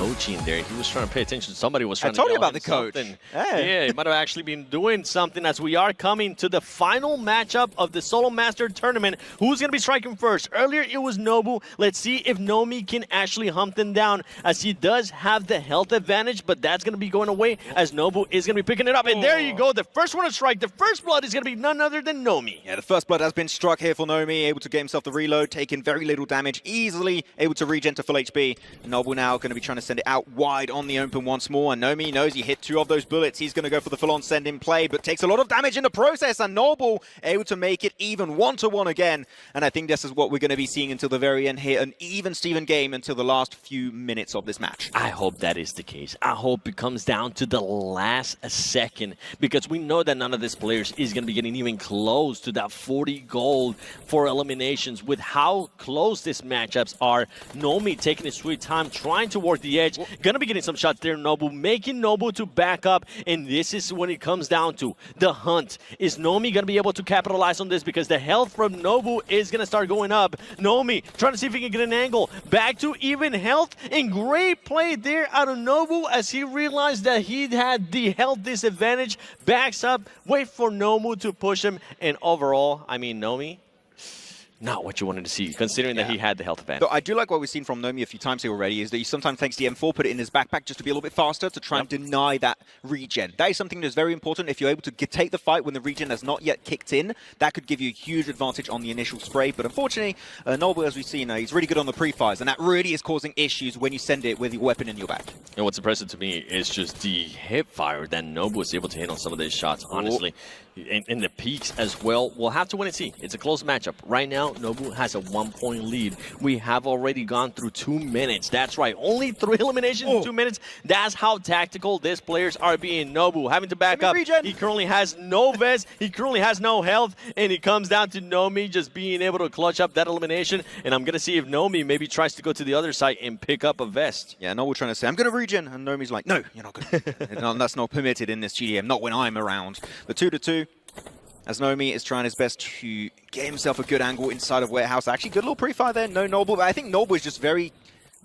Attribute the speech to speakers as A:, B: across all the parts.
A: coaching there. He was trying to pay attention. Somebody was trying to
B: told you
A: yell
B: about
A: him
B: the coach.
A: something.
B: Hey.
A: Yeah, he might have actually been doing something as we are coming to the final matchup of the Solo Master Tournament. Who's going to be striking first? Earlier, it was NOLBU. Let's see if KNOWME can actually hunt him down, as he does have the health advantage, but that's going to be going away as NOLBU is going to be picking it up. And there you go. The first one to strike, the first blood is going to be none other than KNOWME.
B: Yeah, the first blood has been struck here for KNOWME, able to get himself the reload, taking very little damage, easily able to regen to full HP. NOLBU now going to be trying to send it out wide on the open once more, and KNOWME knows he hit 2 of those bullets. He's going to go for the full-on send in play, but takes a lot of damage in the process, and NOLBU able to make it even 1-1 again. And I think this is what we're going to be seeing until the very end here, an even Steven game until the last few minutes of this match.
A: I hope that is the case. I hope it comes down to the last second, because we know that none of these players is going to be getting even close to that 40 gold for eliminations. With how close these matchups are, KNOWME taking his sweet time, trying to work the edge, going to be getting some shots there. NOLBU making NOLBU to back up, and this is when it comes down to the hunt. Is KNOWME going to be able to capitalize on this, because the health from NOLBU is going to start going up. KNOWME trying to see if he can get an angle back to even health, and great play there out of NOLBU as he realized that he had the health disadvantage. Backs up, wait for KNOWME to push him, and overall, I mean, KNOWME, not what you wanted to see, considering that he had the health advantage.
B: So I do like what we've seen from KNOWME a few times here already, is that he sometimes takes the M4, put it in his backpack just to be a little bit faster, to try and deny that regen. That is something that's very important. If you're able to take the fight when the regen has not yet kicked in, that could give you a huge advantage on the initial spray. But unfortunately, NOLBU, as we've seen, he's really good on the pre-fires, and that really is causing issues when you send it with your weapon in your back.
A: And what's impressive to me is just the hip fire that NOLBU was able to hit on some of these shots, honestly. In the peaks as well. We'll have to win and see. It's a close matchup. Right now, NOLBU has a 1-point lead. We have already gone through 2 minutes. That's right. Only 3 eliminations in 2 minutes. That's how tactical these players are being. NOLBU having to back up. He currently has no vest. He currently has no health. And it comes down to KNOWME just being able to clutch up that elimination. And I'm going to see if KNOWME maybe tries to go to the other side and pick up a vest.
B: Yeah, NOLBU trying to say, I'm going to regen. And KNOWME's like, no, you're not going to. No, that's not permitted in this GDM, not when I'm around. But 2-2. As KNOWME is trying his best to get himself a good angle inside of Warehouse. Actually, good little pre-fire there. No NOLBU, but I think NOLBU is just very,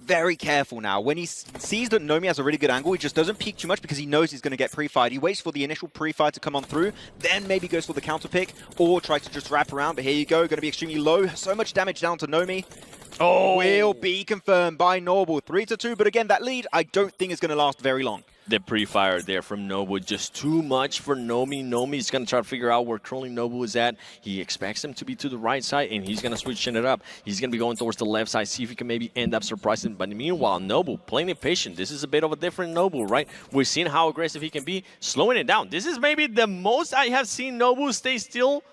B: very careful now. When he sees that KNOWME has a really good angle, he just doesn't peek too much because he knows he's going to get pre-fired. He waits for the initial pre-fire to come on through, then maybe goes for the counter pick, or tries to just wrap around. But here you go, going to be extremely low. So much damage down to KNOWME. Will be confirmed by NOLBU. 3-2, but again, that lead I don't think is going to last very long.
A: The pre-fire there from NOLBU, just too much for KNOWME. KNOWME is going to try to figure out where currently NOLBU is at. He expects him to be to the right side, and he's going to switch it up. He's going to be going towards the left side, see if he can maybe end up surprising. But meanwhile, NOLBU playing it patient. This is a bit of a different NOLBU, right? We're seeing how aggressive he can be, slowing it down. This is maybe the most I have seen NOLBU stay still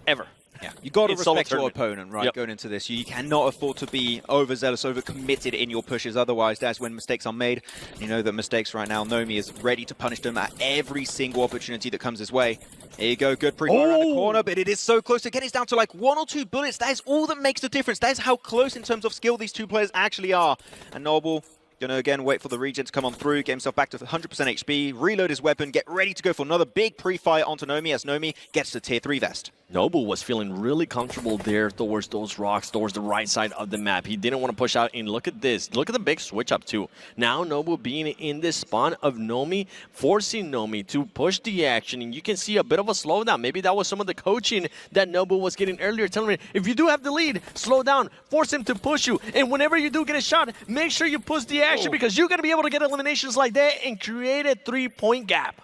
A: ever.
B: Yeah, you got to respect your opponent, right, going into this. You cannot afford to be overzealous, overcommitted in your pushes. Otherwise, that's when mistakes are made. You know that mistakes right now, KNOWME is ready to punish them at every single opportunity that comes his way. Here you go, good pre-fire around the corner, but it is so close. Again, it's down to like 1 or 2 bullets. That is all that makes the difference. That is how close in terms of skill these two players actually are. And NOLBU gonna again wait for the regen to come on through, get himself back to 100% HP, reload his weapon, get ready to go for another big pre-fire onto KNOWME as KNOWME gets the tier 3 vest.
A: NOLBU was feeling really comfortable there towards those rocks, towards the right side of the map. He didn't want to push out, and look at this. Look at the big switch up too. Now NOLBU being in this spawn of KNOWME, forcing KNOWME to push the action, and you can see a bit of a slowdown. Maybe that was some of the coaching that NOLBU was getting earlier, telling him, if you do have the lead, slow down, force him to push you, and whenever you do get a shot, make sure you push the action because you're going to be able to get eliminations like that and create a 3-point gap.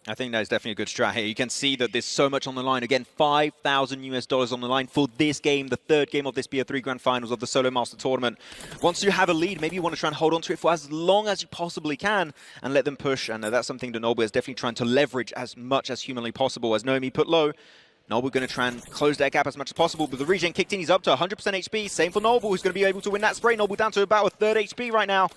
B: I think that is definitely a good strat here. You can see that there's so much on the line. Again, $5,000 on the line for this game, the 3rd game of this BO3 Grand Finals of the Solo Master Tournament. Once you have a lead, maybe you want to try and hold on to it for as long as you possibly can and let them push. And that's something that NOLBU is definitely trying to leverage as much as humanly possible. As KNOWME put low, NOLBU going to try and close that gap as much as possible, but the regen kicked in. He's up to 100% HP. Same for NOLBU, who's going to be able to win that spray. NOLBU down to about a 3rd HP right now.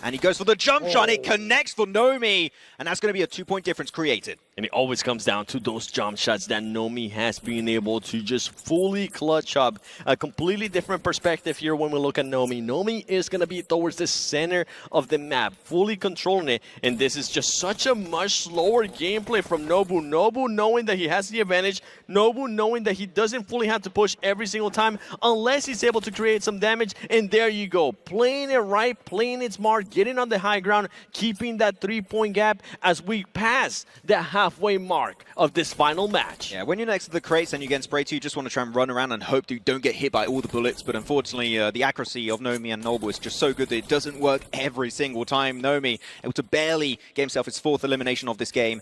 B: And he goes for the jump shot. It connects for KNOWME, and that's going to be a 2-point difference created.
A: And it always comes down to those jump shots that NOLBU has been able to just fully clutch up. A completely different perspective here when we look at NOLBU. NOLBU is going to be towards the center of the map, fully controlling it. And this is just such a much slower gameplay from NOLBU. NOLBU knowing that he has the advantage. NOLBU knowing that he doesn't fully have to push every single time unless he's able to create some damage. And there you go. Playing it right, playing it smart, getting on the high ground, keeping that 3-point gap as we pass the halfway mark of this final match.
B: Yeah, when you're next to the crates and you get sprayed to, you just want to try and run around and hope you don't get hit by all the bullets. But unfortunately, the accuracy of KNOWME and NOLBU is just so good that it doesn't work every single time. KNOWME able to barely get himself his 4th elimination of this game.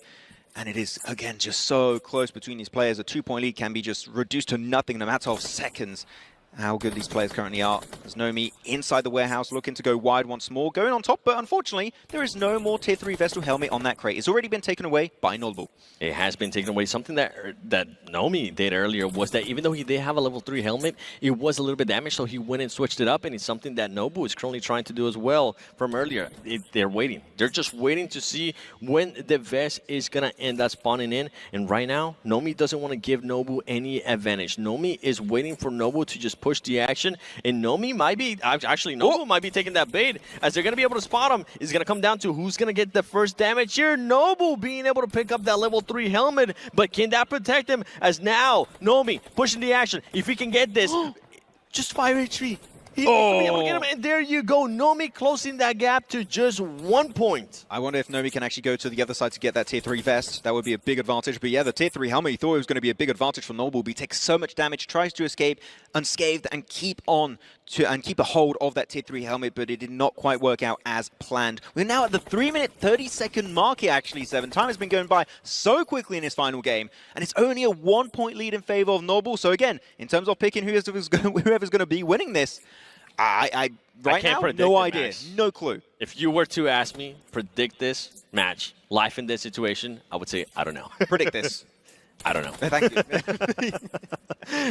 B: And it is, again, just so close between these players. A 2-point lead can be just reduced to nothing in a matter of seconds. How good these players currently are. As KNOWME inside the warehouse looking to go wide once more. Going on top, but unfortunately, there is no more Tier 3 Vestal helmet on that crate. It's already been taken away by NOLBU.
A: It has been taken away. Something that KNOWME did earlier was that even though he did have a level 3 helmet, it was a little bit damaged, so he went and switched it up, and it's something that NOLBU is currently trying to do as well from earlier. They're waiting. They're just waiting to see when the vest is going to end up spawning in, and right now, KNOWME doesn't want to give NOLBU any advantage. KNOWME is waiting for NOLBU to just push the action, and NOLBU might be, actually, NOLBU might be taking that bait, as they're going to be able to spot him. It's going to come down to who's going to get the first damage here. NOLBU being able to pick up that level 3 helmet, but can that protect him? As now, KNOWME pushing the action. If he can get this, just 5 HP. He's going to be able to get him, and there you go. KNOWME closing that gap to just 1 point.
B: I wonder if KNOWME can actually go to the other side to get that Tier 3 vest. That would be a big advantage. But yeah, the Tier 3 helmet, he thought it was going to be a big advantage for NOLBU, but he takes so much damage, tries to escape unscathed and keep on to and keep a hold of that Tier 3 helmet, but it did not quite work out as planned. We're now at the 3-minute 30-second mark here, actually, Seven. Time has been going by so quickly in this final game, and it's only a 1-point lead in favor of NOLBU. So again, in terms of picking whoever's going to be winning this, I can't predict no idea, no clue.
A: If you were to ask me, predict this match, life in this situation, I would say, I don't know.
B: Predict this.
A: I don't know.
B: Thank you.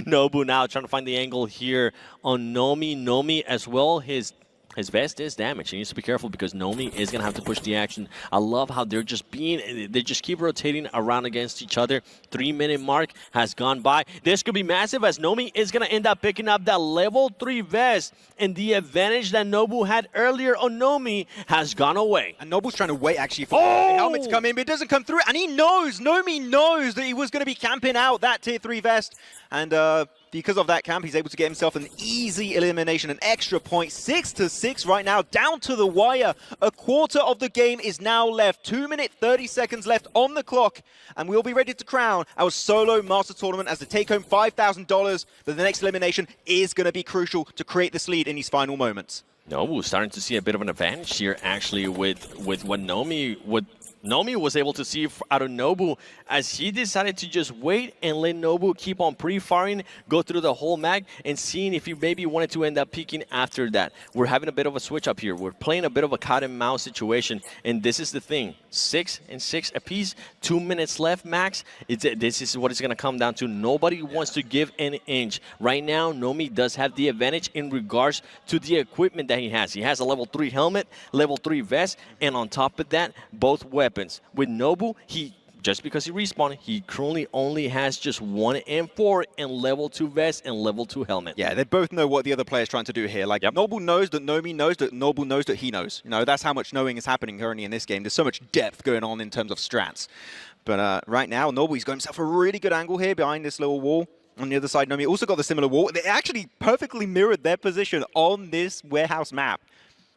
A: NOLBU now trying to find the angle here on KNOWME. KNOWME as well, his vest is damaged. He needs to be careful because KNOWME is going to have to push the action. I love how they just keep rotating around against each other. 3-minute mark has gone by. This could be massive as KNOWME is going to end up picking up that level 3 vest, and the advantage that NOLBU had earlier on KNOWME has gone away.
B: And NOLBU's trying to wait actually for the helmet to come in, but it doesn't come through. And he knows, KNOWME knows that he was going to be camping out that Tier 3 vest. And because of that camp, he's able to get himself an easy elimination, an extra point. 6-6 right now, down to the wire. A quarter of the game is now left. 2-minute 30 seconds left on the clock, and we'll be ready to crown our solo master tournament as to take home $5,000. But the next elimination is going to be crucial to create this lead in these final moments.
A: NOLBU starting to see a bit of an advantage here, actually, with what KNOWME was able to see out of NOLBU, as he decided to just wait and let NOLBU keep on pre-firing, go through the whole mag, and seeing if he maybe wanted to end up peeking after that. We're having a bit of a switch up here. We're playing a bit of a cat and mouse situation, and this is the thing. 6 and 6 apiece, 2 minutes left max. This is what it's going to come down to. Nobody wants to give an inch. Right now, KNOWME does have the advantage in regards to the equipment that he has. He has a level 3 helmet, level 3 vest, and on top of that, both weapons. With NOLBU, just because he respawned, he currently only has just 1 M4 and level 2 vest and level 2 helmet.
B: Yeah, they both know what the other player's trying to do here. Like, NOLBU knows that KNOWME knows that NOLBU knows that he knows. You know, that's how much knowing is happening currently in this game. There's so much depth going on in terms of strats. But right now, NOLBU's got himself a really good angle here behind this little wall. On the other side, KNOWME also got the similar wall. They actually perfectly mirrored their position on this warehouse map.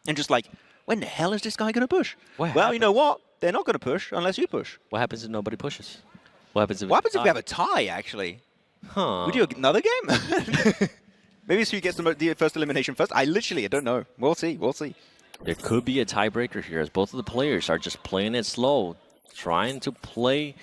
B: And just like, when the hell is this guy going to push? Well, you know what? They're not going to push unless you push.
A: What happens if nobody pushes? What happens if
B: we have a tie, actually?
A: Huh.
B: We do another game? Maybe it's who gets the first elimination first. I don't know. We'll see. We'll see.
A: There could be a tiebreaker here, as both of the players are just playing it slow, trying to play.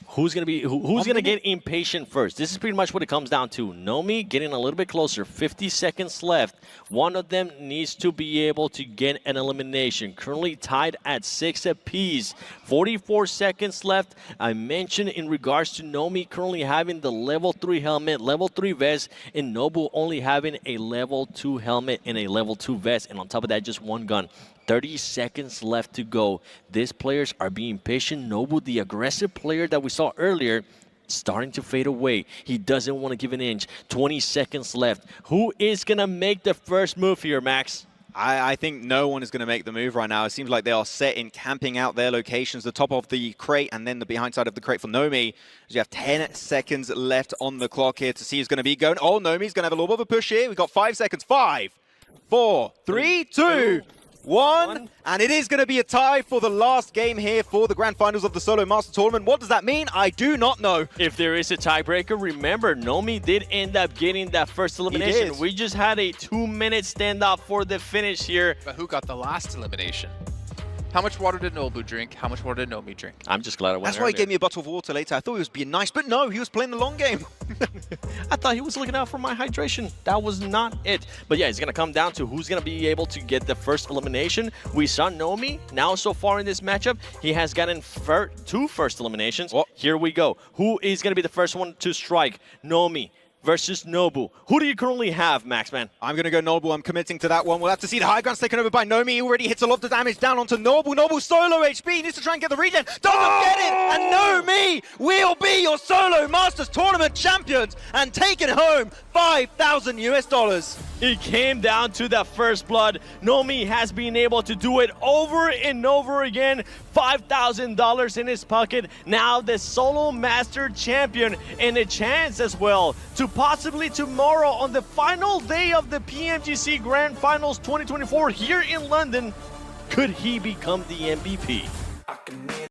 A: Who's going to get impatient first? This is pretty much what it comes down to. KNOWME getting a little bit closer. 50 seconds left. One of them needs to be able to get an elimination. Currently tied at 6 apiece. 44 seconds left. I mentioned in regards to KNOWME currently having the level 3 helmet, level 3 vest, and NOLBU only having a level 2 helmet and a level 2 vest, and on top of that, just 1 gun. 30 seconds left to go. These players are being patient. NOLBU, the aggressive player that we saw earlier, starting to fade away. He doesn't want to give an inch. 20 seconds left. Who is going to make the first move here, Max?
B: I think no one is going to make the move right now. It seems like they are set in camping out their locations, the top of the crate and then the behind side of the crate for KNOWME. You have 10 seconds left on the clock here to see who's going to be going. Oh, KNOWME's going to have a little bit of a push here. We've got 5 seconds. 5, 4, 3, 2, 1. And it is going to be a tie for the last game here for the grand finals of the Solo Master Tournament. What does that mean? I do not know.
A: If there is a tiebreaker, remember, KNOWME did end up getting that first elimination. We just had a 2-minute standoff for the finish here.
C: But who got the last elimination? How much water did NOLBU drink? How much water did KNOWME drink?
A: I'm just glad I went
B: That's why he gave me a bottle of water later. I thought he was being nice, but no, he was playing the long game.
A: I thought he was looking out for my hydration. That was not it. But yeah, it's going to come down to who's going to be able to get the first elimination. We saw KNOWME. Now, so far in this matchup, he has gotten 2 first eliminations.
B: Oh.
A: Here we go. Who is going to be the first one to strike? KNOWME versus NOLBU. Who do you currently have, Max, man?
B: I'm going to go NOLBU. I'm committing to that one. We'll have to see the high ground's taken over by KNOWME. He already hits a lot of the damage down onto NOLBU. NOLBU solo HP. He needs to try and get the regen. Doesn't get it. And KNOWME will be your Solo Masters Tournament champions and taking home $5,000 US.
A: It came down to that first blood. KNOWME has been able to do it over and over again. $5,000 in his pocket. Now the Solo Master Champion, and a chance as well to possibly tomorrow on the final day of the PMGC Grand Finals 2024 here in London, could he become the MVP?